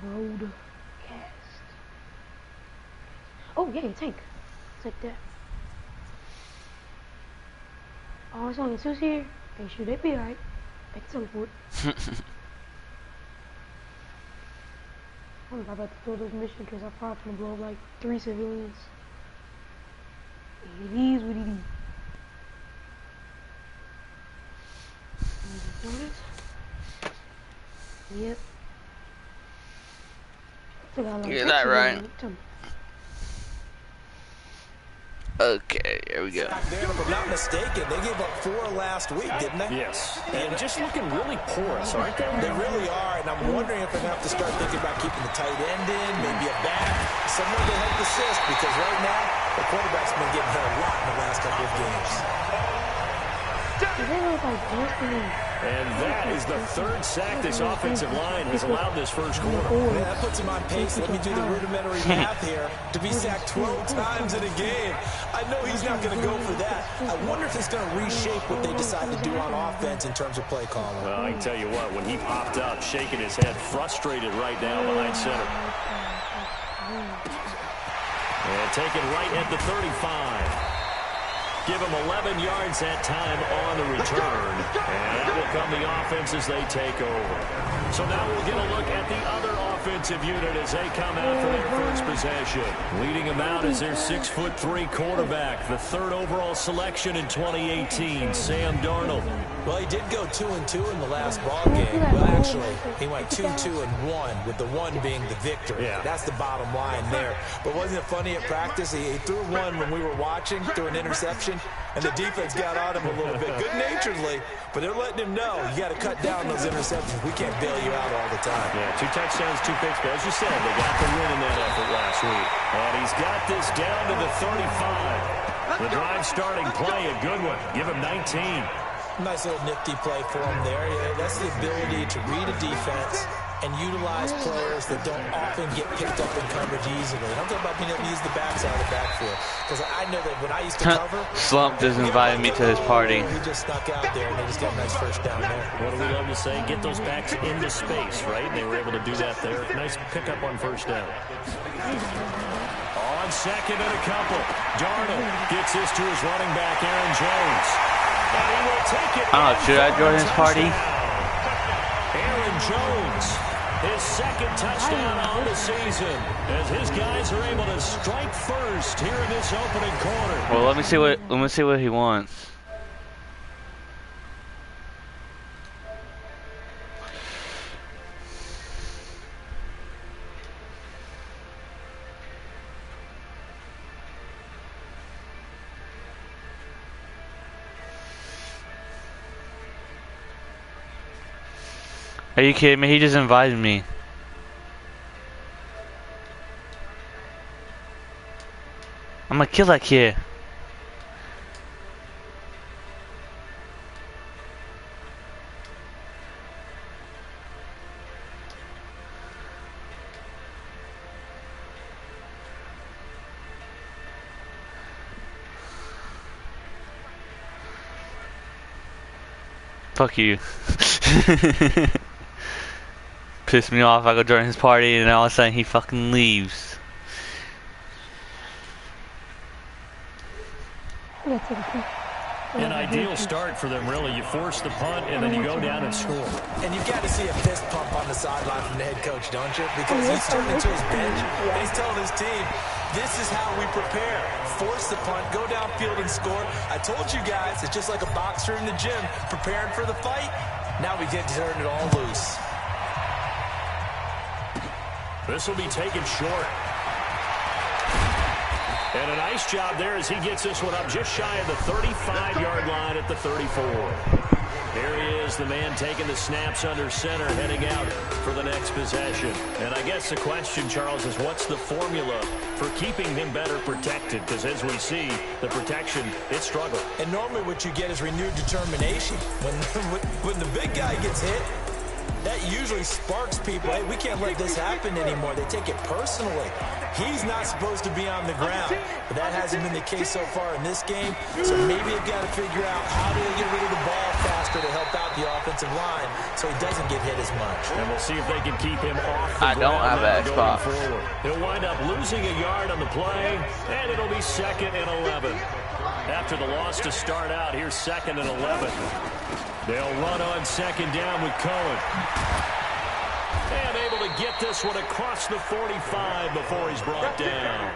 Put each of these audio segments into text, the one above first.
Broadcast. Oh, yeah, tank. It's like that. Oh, as long as it's here, and should it be alright? Back to teleport. I'm about to throw this mission because I'm probably gonna blow up like 3 civilians. It is what it is. Yep. Get that right. Okay, here we go. There, if I'm not mistaken, they gave up 4 last week, didn't they? Yes. And just looking really porous, aren't they? They really are, and I'm wondering if they're going to have to start thinking about keeping the tight end in, maybe a back, someone to help assist, because right now, the quarterback's been getting hit a lot in the last couple of games. And that is the 3rd sack this offensive line has allowed this first quarter. Yeah, that puts him on pace. Let me do the rudimentary math here. To be sacked 12 times in a game, I know he's not going to go for that. I wonder if he's going to reshape what they decide to do on offense in terms of play calling. Well, I can tell you what, when he popped up, shaking his head, frustrated right down behind center. And taken right at the 35. Give him 11 yards that time on the return. And that will come the offense as they take over. So now we'll get a look at the other offensive unit as they come out for their first possession. Leading them out is their 6'3" quarterback, the 3rd overall selection in 2018, Sam Darnold. Well, he did go 2-2 in the last ball game. Well, actually, he went 2-2-1, with the 1 being the victory. Yeah. That's the bottom line there. But wasn't it funny at practice? He threw one when we were watching, threw an interception, and the defense got on him a little bit, good-naturedly. But they're letting him know, you got to cut down those interceptions. We can't bail you out all the time. Yeah, 2 touchdowns, 2 picks. But as you said, they got the win in that effort last week. And he's got this down to the 35. The drive starting play, a good one. Give him 19. Nice little nifty play for him there. Yeah, that's the ability to read a defense and utilize players that don't often get picked up in coverage easily. And I'm talking about being able to use the backside of the backfield. Because I know that when I used to cover... Slump just invited me to his party. He just snuck out there, and they just got a nice first down there. What do we love to say? Get those backs into space, right? They were able to do that there. Nice pickup on first down. On second and a couple. Darnold gets this to his running back, Aaron Jones. And he will take it. Oh, should I join his party? Aaron Jones, his 2nd touchdown on the season, as his guys are able to strike first here in this opening quarter. Well, let me see what he wants. Are you kidding me? He just invited me. I'm gonna kill that kid. Fuck you. Pissed me off. I go join his party and all of a sudden he fucking leaves. An ideal start for them, really. You force the punt and then you go down and score. And you've got to see a fist pump on the sideline from the head coach, don't you? Because he's turning to his bench and he's telling his team, this is how we prepare. Force the punt, go downfield and score. I told you guys, it's just like a boxer in the gym preparing for the fight. Now we get to turn it all loose. This will be taken short. And a nice job there as he gets this one up just shy of the 35-yard line at the 34. There he is, the man taking the snaps under center, heading out for the next possession. And I guess the question, Charles, is what's the formula for keeping him better protected? Because as we see, the protection, it struggled. And normally what you get is renewed determination. When the big guy gets hit, that usually sparks people. Hey, we can't let this happen anymore. They take it personally. He's not supposed to be on the ground, but that hasn't been the case so far in this game. So maybe they've got to figure out how do they get rid of the ball faster to help out the offensive line so he doesn't get hit as much. And we'll see if they can keep him off the I don't have an Xbox. forward. He'll wind up losing a yard on the play, and it'll be 2nd and 11. After the loss to start out, here's 2nd and 11. They'll run on 2nd down with Cohen. And able to get this one across the 45 before he's brought down.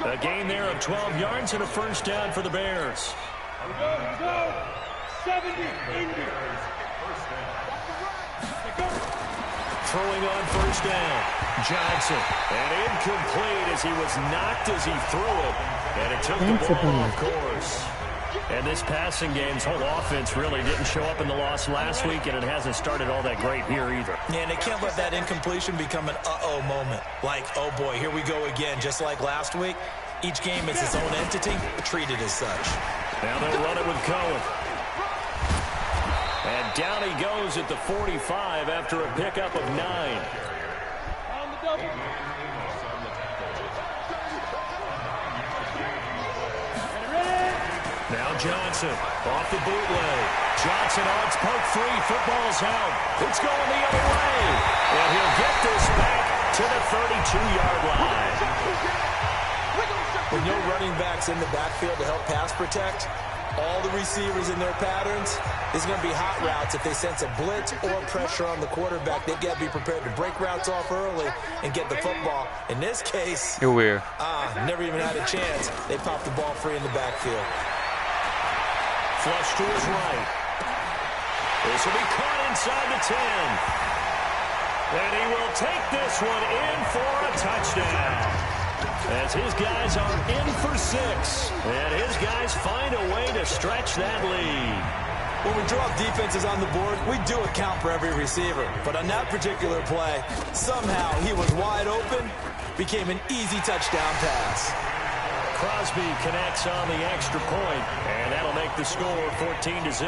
A gain there of 12 yards and a first down for the Bears. Go. 70, 80. Throwing on first down. Johnson. And incomplete as he was knocked as he threw it. And it took the ball off course. And this passing game's whole offense really didn't show up in the loss last week, and it hasn't started all that great here either. Yeah, and they can't let that incompletion become an uh-oh moment. Like, oh boy, here we go again, just like last week. Each game is its own entity, treated as such. Now they'll run it with Cohen. And down he goes at the 45 after a pickup of 9. On the double. Now Johnson off the bootleg. Johnson on its poke free. Football's out. It's going the other way. And he'll get this back to the 32-yard line. With no running backs in the backfield to help pass protect, all the receivers in their patterns, it's going to be hot routes. If they sense a blitz or pressure on the quarterback, they've got to be prepared to break routes off early and get the football. In this case, You're weird. never even had a chance. They popped the ball free in the backfield. Flush to his right. This will be caught inside the 10. And he will take this one in for a touchdown. As his guys are in for 6. And his guys find a way to stretch that lead. When we draw defenses on the board, we do account for every receiver. But on that particular play, somehow he was wide open, became an easy touchdown pass. Crosby connects on the extra point, and that'll make the score 14-0.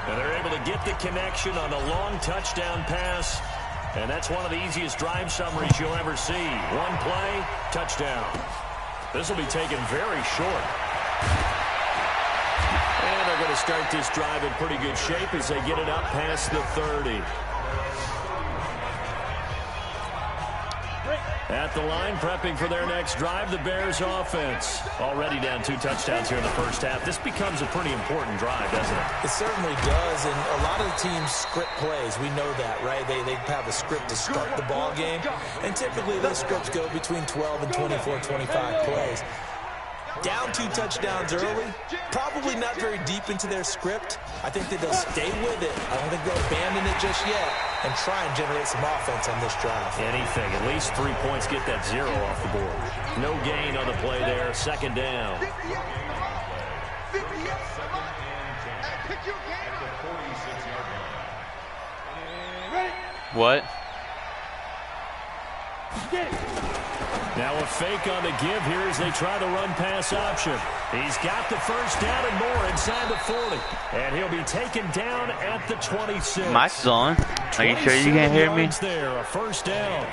And they're able to get the connection on a long touchdown pass. And that's one of the easiest drive summaries you'll ever see. One play, touchdown. This will be taken very short. And they're going to start this drive in pretty good shape as they get it up past the 30. At the line, prepping for their next drive, the Bears offense. Already down 2 touchdowns here in the first half. This becomes a pretty important drive, doesn't it? It certainly does, and a lot of the teams script plays. We know that, right? They have a script to start the ball game, and typically those scripts go between 12 and 24, 25 plays. Down 2 touchdowns early, probably not very deep into their script. I think that they'll stay with it. I don't think they'll abandon it just yet and try and generate some offense on this drive. Anything. At least 3 points, get that 0 off the board. No gain on the play there. 2nd down. What? Now a fake on the give here as they try the run-pass option. He's got the first down and more inside the 40. And he'll be taken down at the 26. Mic's on. Are you sure you can't hear me? There, a first down.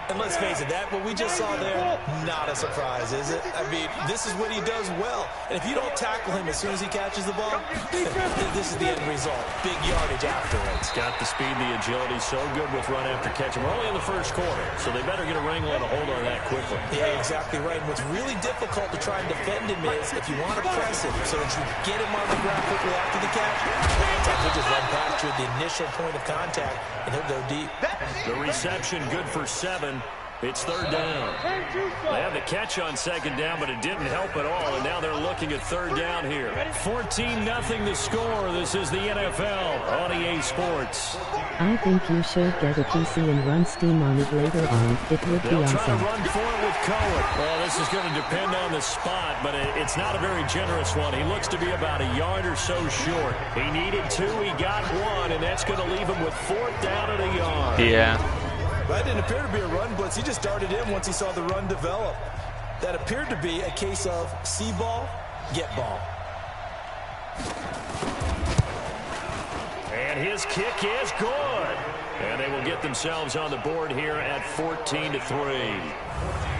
And let's face it, that what we just saw there, not a surprise, is it? I mean, this is what he does well. And if you don't tackle him as soon as he catches the ball, this is the end result. Big yardage afterwards. Got the speed, the agility, so good with run after catch. We're only in the first quarter, so they better get a wrangle and a hold on that quickly. Yeah, exactly right. And what's really difficult to try and defend him is if you want to press him so that you get him on the ground quickly after the catch, sometimes he'll just run past you at the initial point of contact, and he'll go deep. The reception good for 7. It's 3rd down. They had the catch on 2nd down, but it didn't help at all, and now they're looking at 3rd down here. 14-0 the score. This is the NFL on EA Sports. I think you should get a PC and run Steam on it later on. It would be They'll try awesome. to run for it with Cohen. Well, this is going to depend on the spot, but it's not a very generous one. He looks to be about a yard or so short. He needed 2, he got 1, and that's going to leave him with 4th down and a yard. Yeah. That didn't appear to be a run blitz. He just darted in once he saw the run develop. That appeared to be a case of see ball, get ball. And his kick is good. And they will get themselves on the board here at 14-3.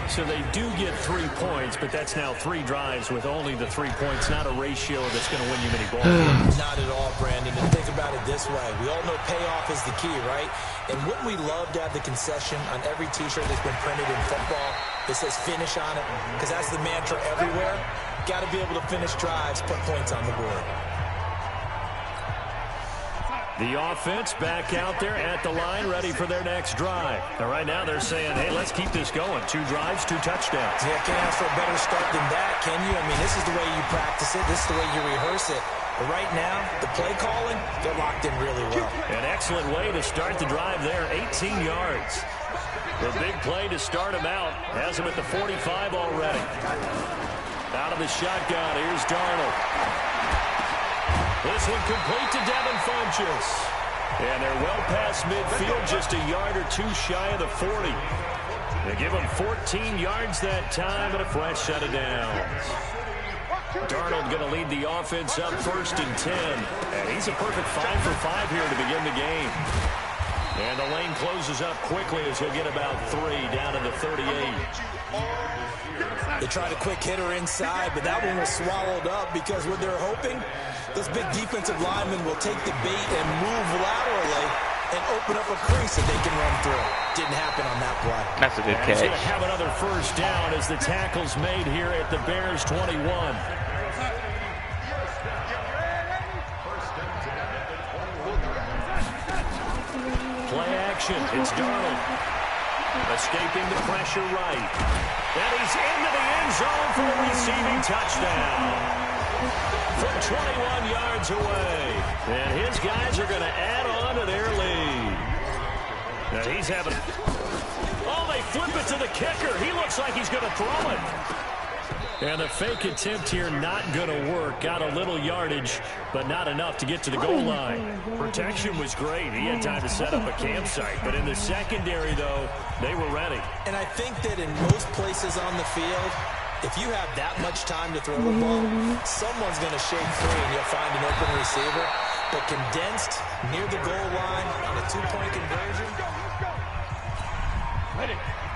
So they do get 3 points, but that's now 3 drives with only the 3 points, not a ratio that's going to win you many ball games. Not at all, Brandon. And think about it this way. We all know payoff is the key, right? And wouldn't we love to have the concession on every T-shirt that's been printed in football that says finish on it? Because that's the mantra everywhere. Got to be able to finish drives, put points on the board. The offense back out there at the line, ready for their next drive. And right now they're saying, hey, let's keep this going. 2 drives, 2 touchdowns. Yeah, can't ask for a better start than that, can you? I mean, this is the way you practice it. This is the way you rehearse it. But right now, the play calling, they're locked in really well. An excellent way to start the drive there, 18 yards. The big play to start him out. Has him at the 45 already. Out of the shotgun, here's Darnold. This one complete to Devin Funchess. And they're well past midfield, just a yard or 2 shy of the 40. They give him 14 yards that time and a fresh set of downs. Darnold going to lead the offense up 1st and 10. And he's a perfect 5 for 5 here to begin the game. And the lane closes up quickly as he'll get about 3 down to the 38. They tried a quick hitter inside, but that one was swallowed up because what they're hoping, those big defensive linemen will take the bait and move laterally and open up a crease that they can run through. Didn't happen on that play. That's a good catch. He's going to have another first down as the tackle's made here at the Bears 21. Play action. It's Darnold. Escaping the pressure right. And he's into the end zone for a receiving touchdown. From 21 yards away. And his guys are going to add on to their lead. Now he's having... Oh, they flip it to the kicker. He looks like he's going to throw it. And the fake attempt here not going to work. Got a little yardage, but not enough to get to the goal line. Protection was great. He had time to set up a campsite. But in the secondary, though, they were ready. And I think that in most places on the field, if you have that much time to throw the ball, someone's going to shake free and you'll find an open receiver. But condensed near the goal line on a 2-point conversion.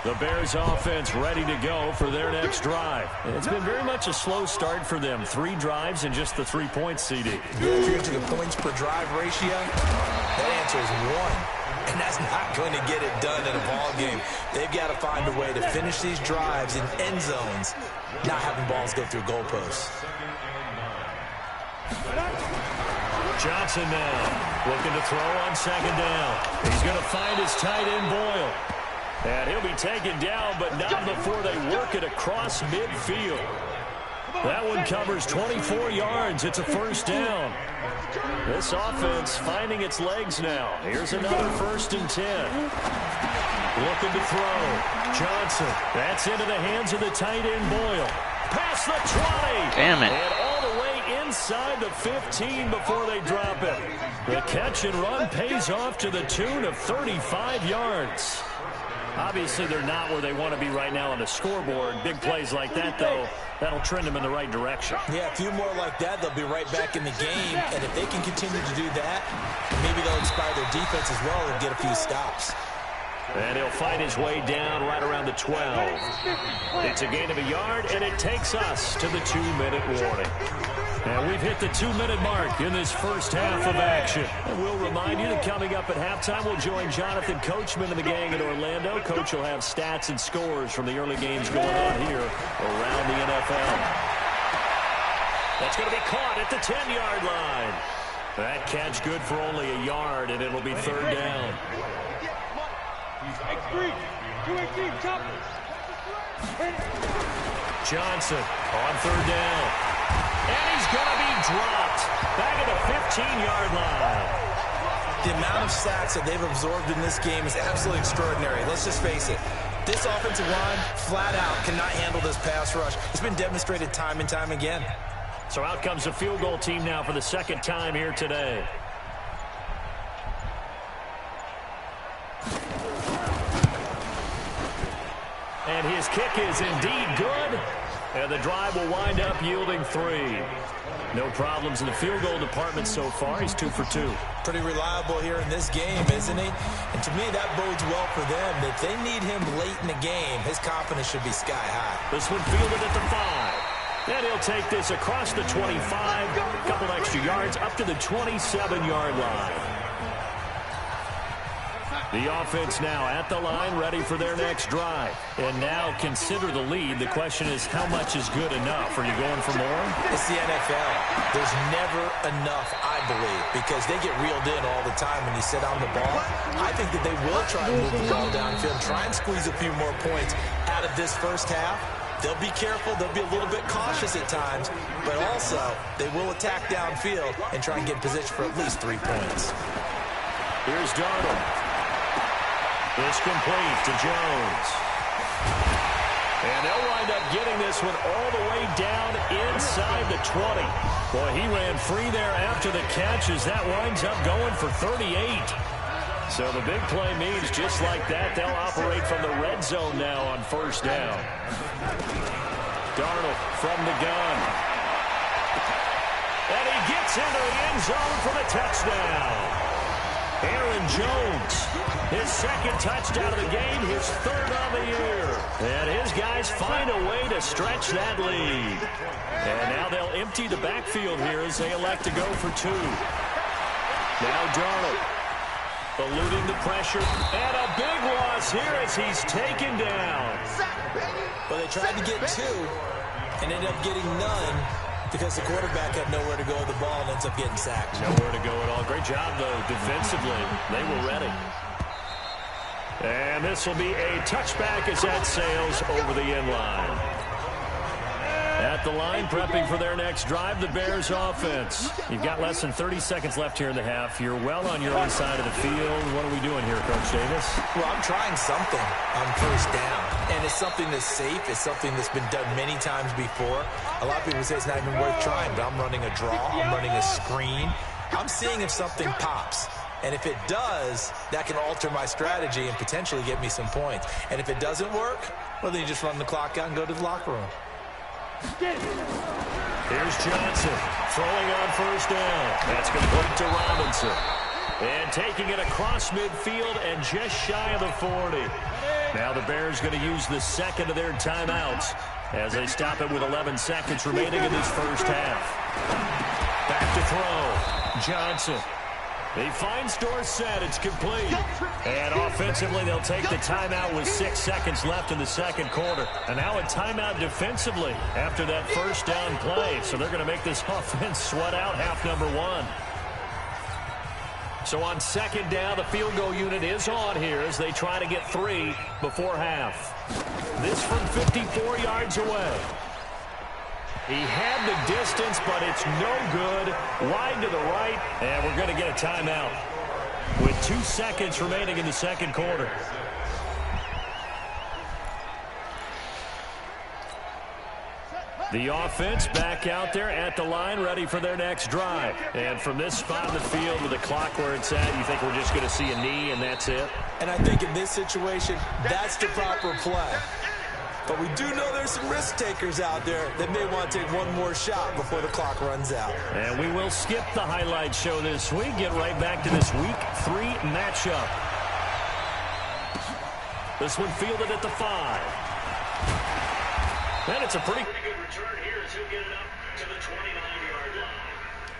The Bears offense ready to go for their next drive. It's been very much a slow start for them. 3 drives and just the 3 points, CD. Yeah, if you're into the points per drive ratio, that answer is 1. And that's not going to get it done in a ball game. They've got to find a way to finish these drives in end zones, not having balls go through goalposts. Johnson now looking to throw on 2nd down. He's going to find his tight end Boyle. And he'll be taken down, but not before they work it across midfield. That one covers 24 yards. It's a first down. This offense finding its legs now. Here's another 1st and 10. Looking to throw. Johnson. That's into the hands of the tight end Boyle. Past the 20. Damn it. And all the way inside the 15 before they drop it. The catch and run pays off to the tune of 35 yards. Obviously, they're not where they want to be right now on the scoreboard. Big plays like that, though, that'll trend them in the right direction. Yeah, a few more like that, they'll be right back in the game. And if they can continue to do that, maybe they'll inspire their defense as well and get a few stops. And he'll find his way down right around the 12. It's a gain of a yard, and it takes us to the 2-minute warning. And we've hit the 2-minute mark in this first half of action. And we'll remind you that coming up at halftime, we'll join Jonathan Coachman and the gang in Orlando. Coach will have stats and scores from the early games going on here around the NFL. That's going to be caught at the 10-yard line. That catch good for only a yard, and it'll be 3rd down. X3, 218, chop. Johnson on 3rd down. And he's going to be dropped back at the 15-yard line. The amount of sacks that they've absorbed in this game is absolutely extraordinary. Let's just face it. This offensive line, flat out, cannot handle this pass rush. It's been demonstrated time and time again. So out comes the field goal team now for the 2nd time here today. And his kick is indeed good. And the drive will wind up yielding 3. No problems in the field goal department so far. He's 2 for 2. Pretty reliable here in this game, isn't he? And to me, that bodes well for them. If they need him late in the game, his confidence should be sky high. This one fielded at the 5. And he'll take this across the 25. A couple extra yards up to the 27-yard line. The offense now at the line, ready for their next drive. And now consider the lead. The question is, how much is good enough? Are you going for more? It's the NFL. There's never enough, I believe, because they get reeled in all the time when you sit on the ball. I think that they will try to move the ball downfield, try and squeeze a few more points out of this first half. They'll be careful. They'll be a little bit cautious at times, but also they will attack downfield and try and get in position for at least 3 points. Here's Darnold. It's complete to Jones. And they'll wind up getting this one all the way down inside the 20. Boy, he ran free there after the catch as that winds up going for 38. So the big play means just like that, they'll operate from the red zone now on first down. Darnold from the gun. And he gets into the end zone for the touchdown. Aaron Jones, his second touchdown of the game, his third of the year. And his guys find a way to stretch that lead. And now they'll empty the backfield here as they elect to go for 2. Now Darnold, eluding the pressure. And a big loss here as he's taken down. Well, they tried to get 2 and ended up getting none, because the quarterback had nowhere to go with the ball and ends up getting sacked. Nowhere to go at all. Great job, though, defensively. They were ready. And this will be a touchback as that sails over the end line. At the line, prepping for their next drive, the Bears offense. You've got less than 30 seconds left here in the half. You're well on your own side of the field. What are we doing here, Coach Davis? Well, I'm trying something on first down. And it's something that's safe. It's something that's been done many times before. A lot of people say it's not even worth trying, but I'm running a draw. I'm running a screen. I'm seeing if something pops. And if it does, that can alter my strategy and potentially get me some points. And if it doesn't work, well, then you just run the clock out and go to the locker room. Here's Johnson throwing on first down. That's complete to Robinson. And taking it across midfield and just shy of the 40. Now the Bears going to use the second of their timeouts as they stop it with 11 seconds remaining in this first half. Back to throw. Johnson. He finds Dorsett. It's complete. And offensively, they'll take the timeout with 6 seconds left in the second quarter. And now a timeout defensively after that first down play. So they're going to make this offense sweat out half number 1. So on second down, the field goal unit is on here as they try to get 3 before half. This from 54 yards away. He had the distance, but it's no good. Wide to the right, and we're going to get a timeout with 2 seconds remaining in the second quarter. The offense back out there at the line, ready for their next drive. And from this spot in the field with the clock where it's at, you think we're just going to see a knee and that's it? And I think in this situation, that's the proper play. But we do know there's some risk takers out there that may want to take one more shot before the clock runs out. And we will skip the highlight show this week. Get right back to this Week 3 matchup. This one fielded at the 5. And it's a pretty good return here as he'll get it up to the 29-yard line.